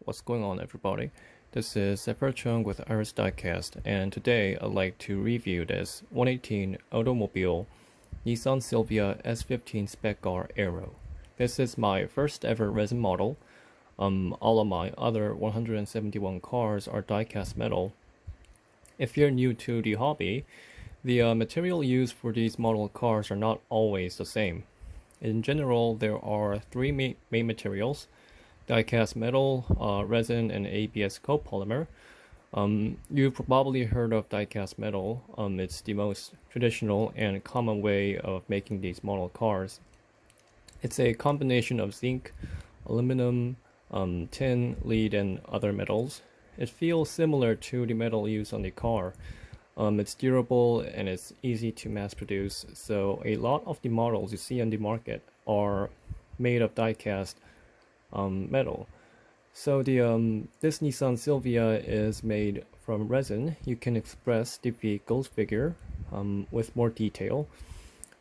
What's going on, everybody? This is Ep.21 with Iris Diecast, and today I'd like to review this 118 automobile Nissan Silvia S15 Spec-R Aero. This is my first ever resin model. All of my other 171 cars are die-cast metal. If you're new to the hobby, the material used for these model cars are not always the same. In general, there are three main materials: die-cast metal, resin, and ABS copolymer. You've probably heard of die-cast metal. It's the most traditional and common way of making these model cars. It's a combination of zinc, aluminum, tin, lead, and other metals. It feels similar to the metal used on the car. It's durable and it's easy to mass produce, so a lot of the models you see on the market are made of die-cast metal. So this Nissan Silvia is made from resin. You can express the vehicle's figure with more detail.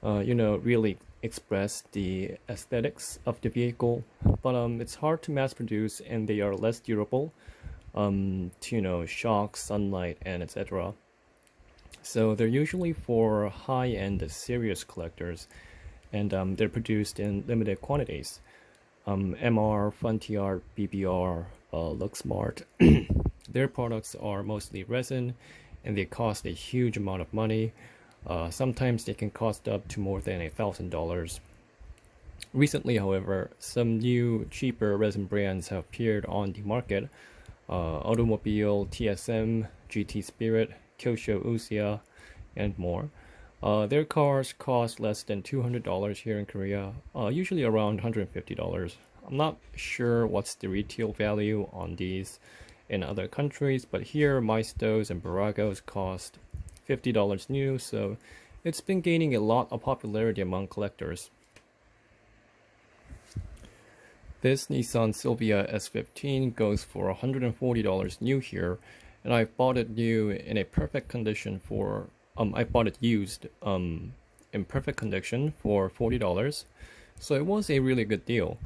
Really express the aesthetics of the vehicle, but it's hard to mass produce and they are less durable to shock, sunlight, and etc. So they're usually for high-end serious collectors, and they're produced in limited quantities. MR, Frontier, BBR, Look Smart. Their products are mostly resin, and they cost a huge amount of money. Sometimes they can cost up to more than $1,000. Recently, however, some new cheaper resin brands have appeared on the market. Automobile, TSM, GT Spirit, Kyosho Usia, and more. Their cars cost less than $200 here in Korea, usually around $150. I'm not sure what's the retail value on these in other countries, but here Maestos and Baragos cost $50 new, so it's been gaining a lot of popularity among collectors. This Nissan Silvia S15 goes for $140 new here, and I bought it new in a perfect condition for I bought it used in perfect condition for $40, so it was a really good deal.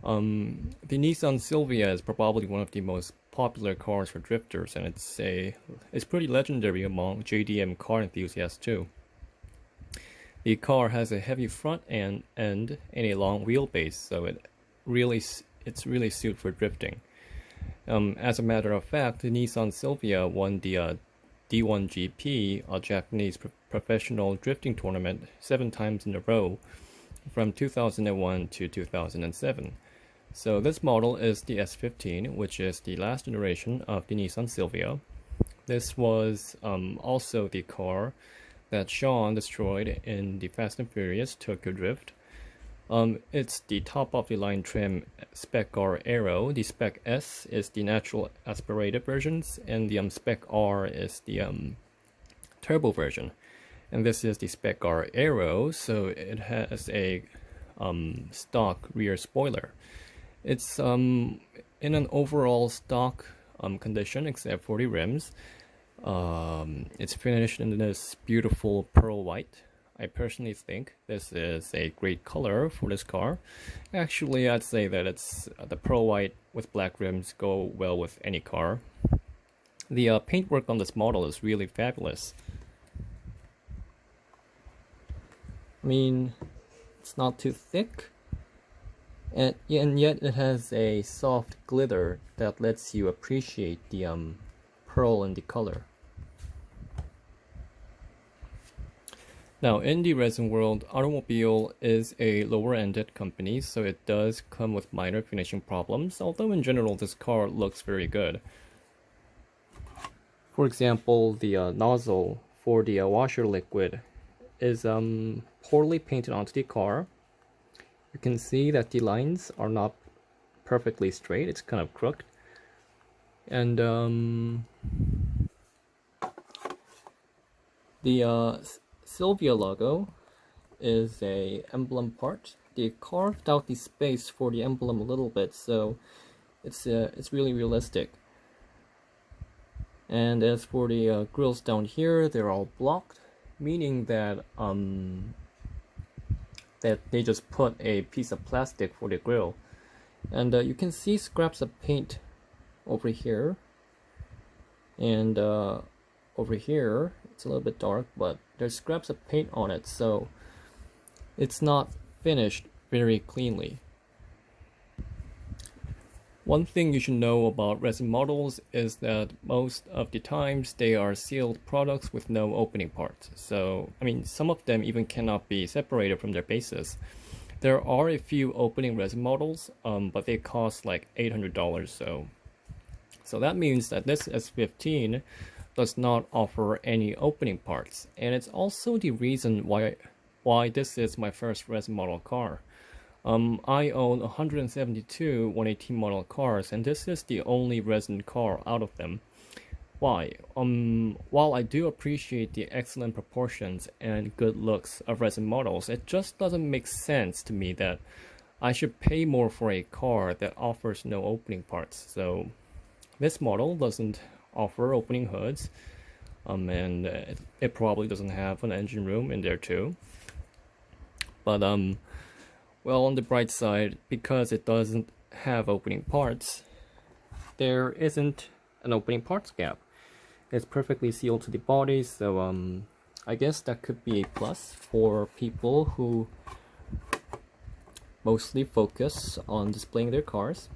The Nissan Silvia is probably one of the most popular cars for drifters, and it's pretty legendary among JDM car enthusiasts too. The car has a heavy front end and a long wheelbase, so it's really suited for drifting. As a matter of fact, the Nissan Silvia won the D1 GP, a Japanese professional drifting tournament, 7 times in a row from 2001 to 2007. So this model is the S15, which is the last generation of the Nissan Silvia. This was also the car that Sean destroyed in the Fast and Furious Tokyo Drift. It's the top of the line trim Spec-R Aero. The Spec-S is the natural aspirated versions, and the Spec-R is the turbo version. And this is the Spec-R Aero, so it has a stock rear spoiler. It's in an overall stock condition except for the rims. It's finished in this beautiful pearl white. I personally think this is a great color for this car. Actually, I'd say that it's the pearl white with black rims go well with any car. The paintwork on this model is really fabulous. I mean, it's not too thick, and yet it has a soft glitter that lets you appreciate the pearl in the color. Now, in the resin world, Automobile is a lower-ended company, so it does come with minor finishing problems, although in general this car looks very good. For example, the nozzle for the washer liquid is poorly painted onto the car. You can see that the lines are not perfectly straight, it's kind of crooked. And the Silvia logo is a emblem part. They carved out the space for the emblem a little bit, so it's really realistic. And as for the grills down here, they're all blocked, meaning that they just put a piece of plastic for the grill. And you can see scraps of paint over here, and over here it's a little bit dark, but there's scraps of paint on it, so it's not finished very cleanly. One thing you should know about resin models is that most of the times they are sealed products with no opening parts. So, I mean, some of them even cannot be separated from their bases. There are a few opening resin models, but they cost like $800. So that means that this S15 does not offer any opening parts, and it's also the reason why this is my first resin model car. I own 172 118 model cars, and this is the only resin car out of them. Why? While I do appreciate the excellent proportions and good looks of resin models, it just doesn't make sense to me that I should pay more for a car that offers no opening parts. So this model doesn't offer opening hoods, and it probably doesn't have an engine room in there too. But well, on the bright side, because it doesn't have opening parts, there isn't an opening parts gap. It's perfectly sealed to the body, so I guess that could be a plus for people who mostly focus on displaying their cars.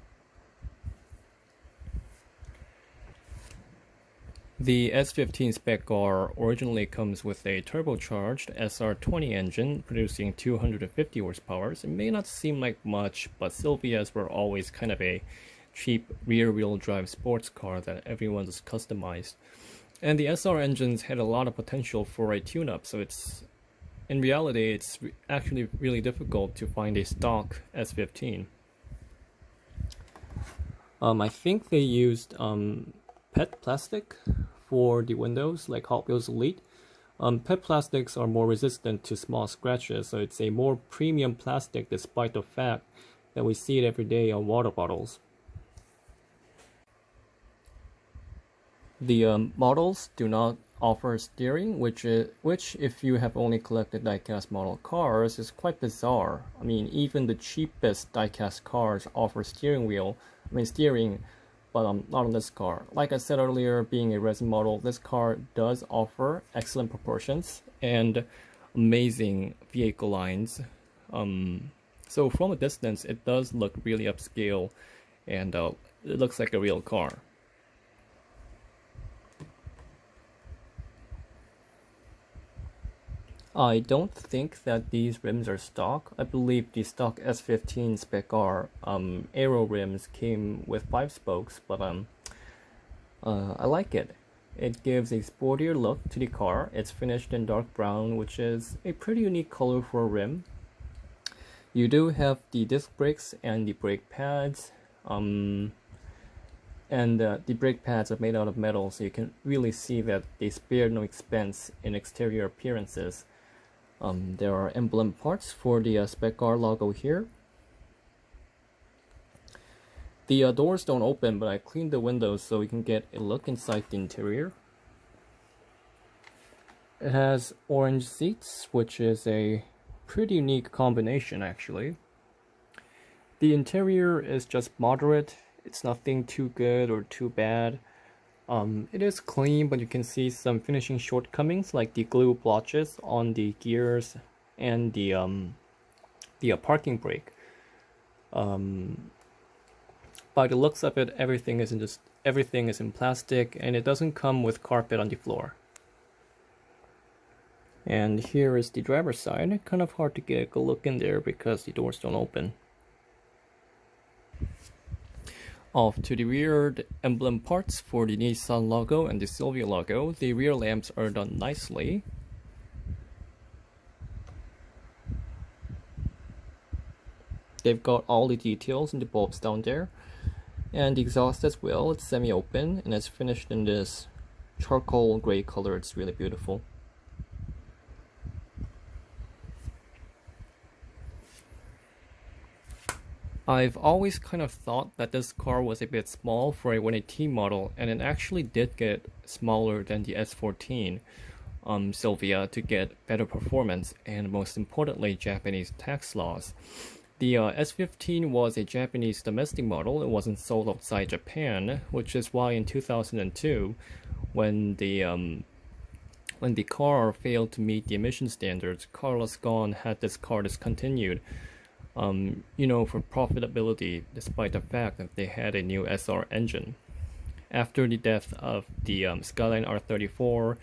The S15 Spec-R originally comes with a turbocharged SR20 engine producing 250 horsepower. It may not seem like much, but Silvias were always kind of a cheap rear-wheel drive sports car that everyone just customized. And the SR engines had a lot of potential for a tune-up, so in reality it's actually really difficult to find a stock S15. I think they used PET plastic for the windows, like Hot Wheels Elite. PET plastics are more resistant to small scratches, so it's a more premium plastic despite the fact that we see it every day on water bottles. The models do not offer steering, which if you have only collected diecast model cars is quite bizarre. I mean, even the cheapest diecast cars offer steering, but not on this car. Like I said earlier, being a resin model, this car does offer excellent proportions and amazing vehicle lines. So from a distance, it does look really upscale, and it looks like a real car. I don't think that these rims are stock. I believe the stock S15 Spec-R Aero rims came with 5 spokes, but I like it. It gives a sportier look to the car. It's finished in dark brown, which is a pretty unique color for a rim. You do have the disc brakes and the brake pads, and the brake pads are made out of metal, so you can really see that they spared no expense in exterior appearances. There are emblem parts for the Spec-R logo here. The doors don't open, but I cleaned the windows so we can get a look inside the interior. It has orange seats, which is a pretty unique combination actually. The interior is just moderate. It's nothing too good or too bad. It is clean, but you can see some finishing shortcomings like the glue blotches on the gears and the parking brake. By the looks of it, everything is in plastic, and it doesn't come with carpet on the floor. And here is the driver's side. Kind of hard to get a good look in there because the doors don't open. Off to the rear, the emblem parts for the Nissan logo and the Silvia logo. The rear lamps are done nicely. They've got all the details in the bulbs down there. And the exhaust as well, it's semi-open and it's finished in this charcoal gray color. It's really beautiful. I've always kind of thought that this car was a bit small for a 118 model, and it actually did get smaller than the S14 Silvia to get better performance and most importantly Japanese tax laws. The S15 was a Japanese domestic model. It wasn't sold outside Japan, which is why in 2002, when the car failed to meet the emission standards, Carlos Ghosn had this car discontinued. For profitability, despite the fact that they had a new SR engine. After the death of the Skyline R34,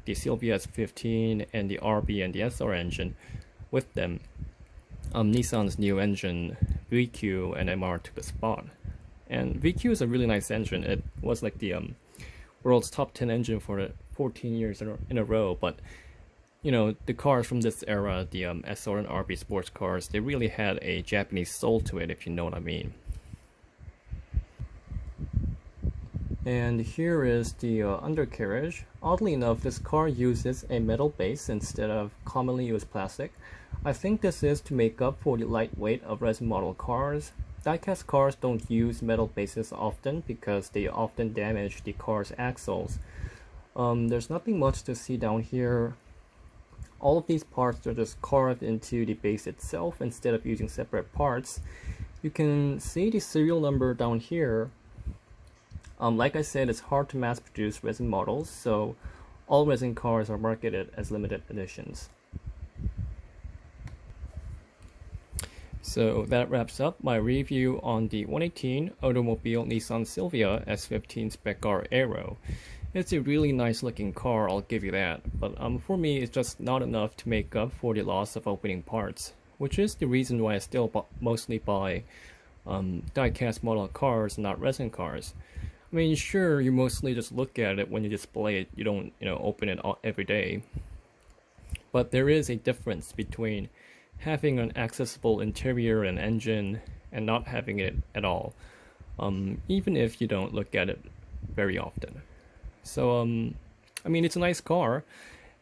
the Silvia S15, and the RB and the SR engine, with them, Nissan's new engine, VQ and MR took the spot. And VQ is a really nice engine. It was like the world's top 10 engine for 14 years in a row, but the cars from this era, the SR and RB sports cars, they really had a Japanese soul to it, if you know what I mean. And here is the undercarriage. Oddly enough, this car uses a metal base instead of commonly used plastic. I think this is to make up for the lightweight of resin model cars. Diecast cars don't use metal bases often because they often damage the car's axles. There's nothing much to see down here. All of these parts are just carved into the base itself instead of using separate parts. You can see the serial number down here. Like I said, it's hard to mass produce resin models, so all resin cars are marketed as limited editions. So that wraps up my review on the 2018 automobile Nissan Silvia S15 Spec-R Aero. It's a really nice looking car, I'll give you that, but for me it's just not enough to make up for the loss of opening parts, which is the reason why I still mostly buy die-cast model cars, not resin cars. I mean, sure, you mostly just look at it when you display it, you don't open it every day. But there is a difference between having an accessible interior and engine and not having it at all, even if you don't look at it very often. So, I mean, it's a nice car,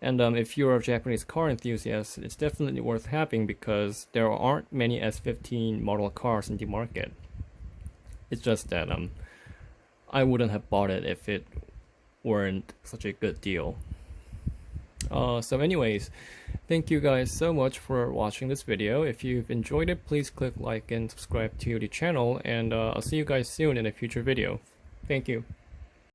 and if you're a Japanese car enthusiast, it's definitely worth having because there aren't many S15 model cars in the market. It's just that I wouldn't have bought it if it weren't such a good deal. So anyways, thank you guys so much for watching this video. If you've enjoyed it, please click like and subscribe to the channel, and I'll see you guys soon in a future video. Thank you.